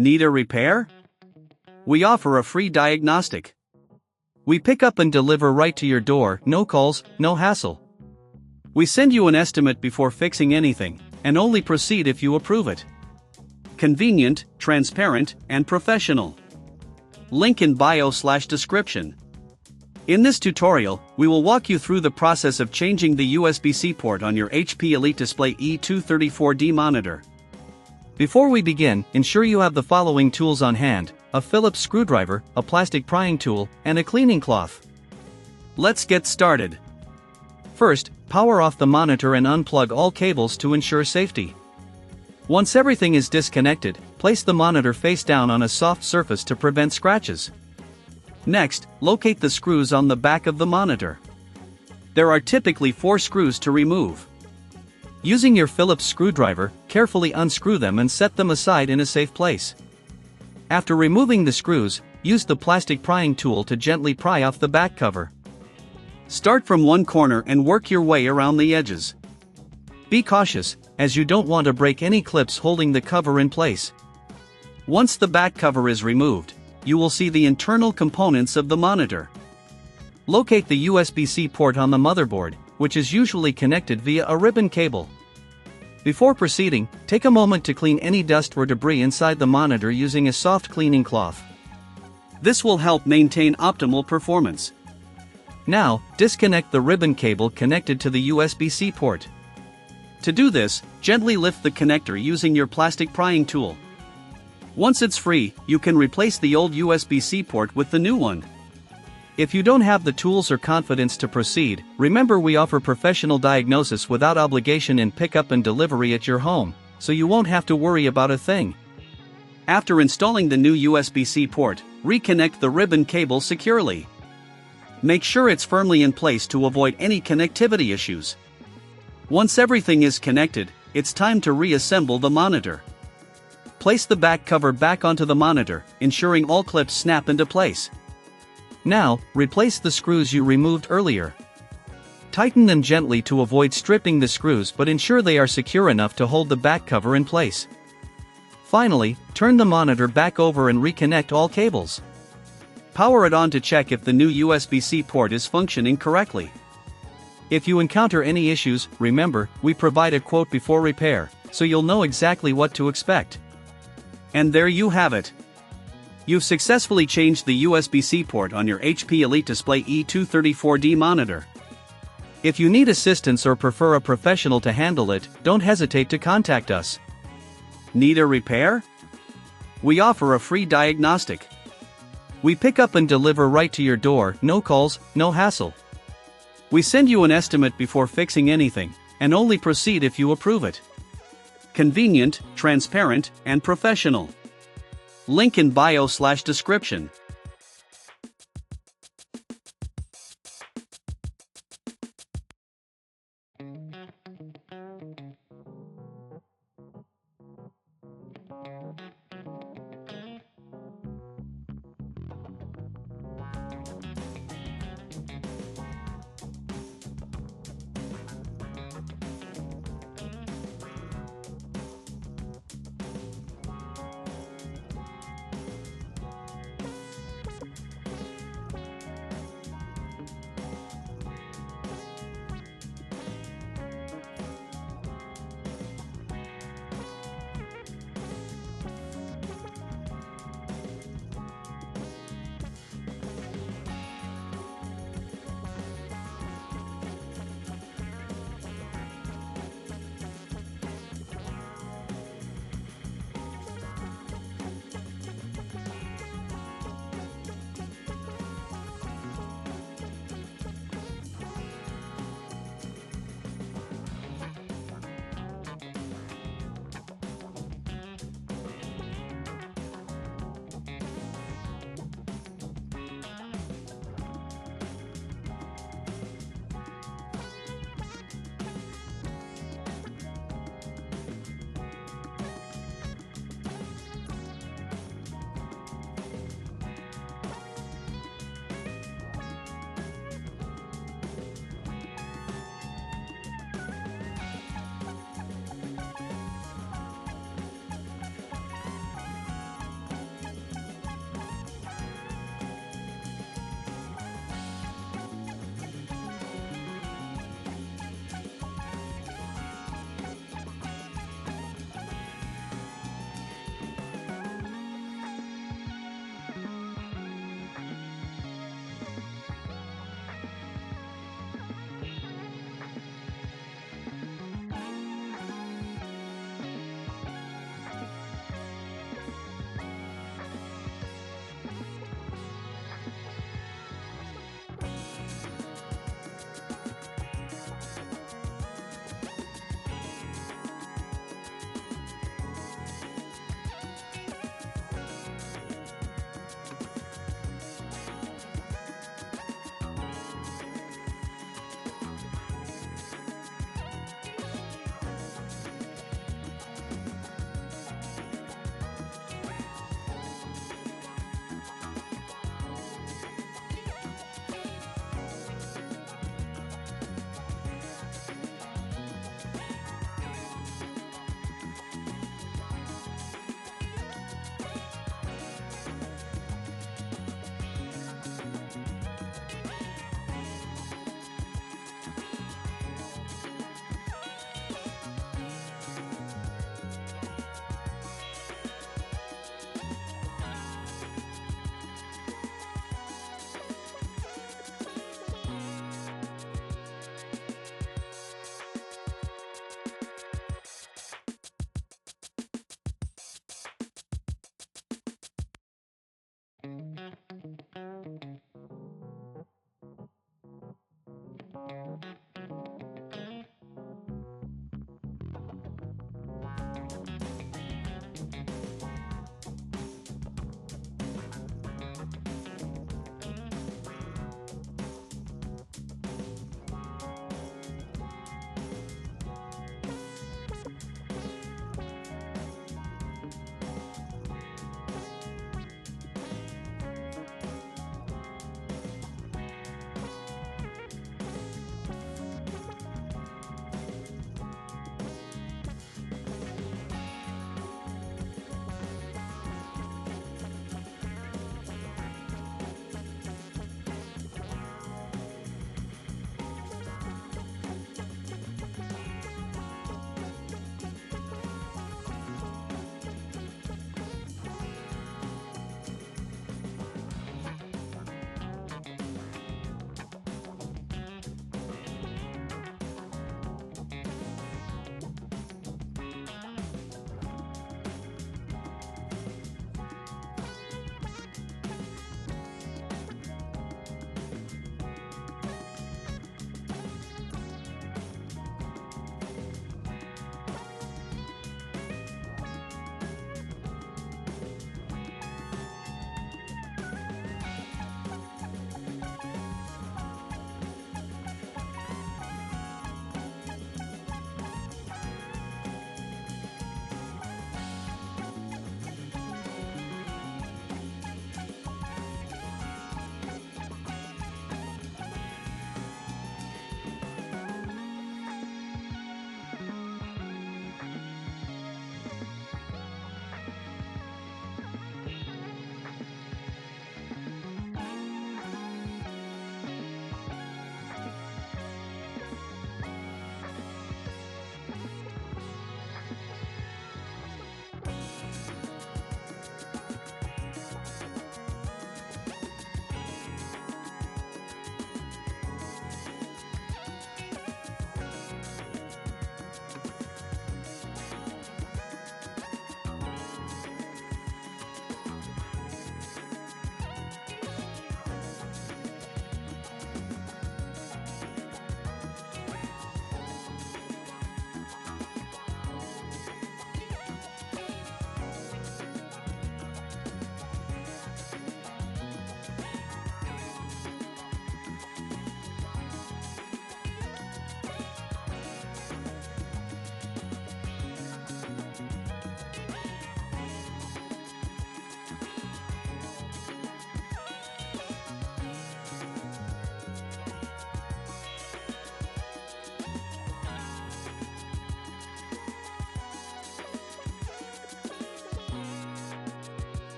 Need a repair? We offer a free diagnostic. We pick up and deliver right to your door, no calls, no hassle. We send you an estimate before fixing anything, and only proceed if you approve it. Convenient, transparent, and professional. Link in bio/description. In this tutorial, we will walk you through the process of changing the USB-C port on your HP EliteDisplay E234d monitor. Before we begin, ensure you have the following tools on hand: a Phillips screwdriver, a plastic prying tool, and a cleaning cloth. Let's get started. First, power off the monitor and unplug all cables to ensure safety. Once everything is disconnected, place the monitor face down on a soft surface to prevent scratches. Next, locate the screws on the back of the monitor. There are typically 4 screws to remove. Using your Phillips screwdriver, carefully unscrew them and set them aside in a safe place. After removing the screws, use the plastic prying tool to gently pry off the back cover. Start from one corner and work your way around the edges. Be cautious, as you don't want to break any clips holding the cover in place. Once the back cover is removed, you will see the internal components of the monitor. Locate the USB-C port on the motherboard, which is usually connected via a ribbon cable. Before proceeding, take a moment to clean any dust or debris inside the monitor using a soft cleaning cloth. This will help maintain optimal performance. Now, disconnect the ribbon cable connected to the USB-C port. To do this, gently lift the connector using your plastic prying tool. Once it's free, you can replace the old USB-C port with the new one. If you don't have the tools or confidence to proceed, remember we offer professional diagnosis without obligation in pickup and delivery at your home, so you won't have to worry about a thing. After installing the new USB-C port, reconnect the ribbon cable securely. Make sure it's firmly in place to avoid any connectivity issues. Once everything is connected, it's time to reassemble the monitor. Place the back cover back onto the monitor, ensuring all clips snap into place. Now, replace the screws you removed earlier. Tighten them gently to avoid stripping the screws, but ensure they are secure enough to hold the back cover in place. Finally, turn the monitor back over and reconnect all cables. Power it on to check if the new USB-C port is functioning correctly. If you encounter any issues, remember, we provide a quote before repair, so you'll know exactly what to expect. And there you have it. You've successfully changed the USB-C port on your HP EliteDisplay E234d monitor. If you need assistance or prefer a professional to handle it, don't hesitate to contact us. Need a repair? We offer a free diagnostic. We pick up and deliver right to your door, no calls, no hassle. We send you an estimate before fixing anything, and only proceed if you approve it. Convenient, transparent, and professional. Link in bio/description.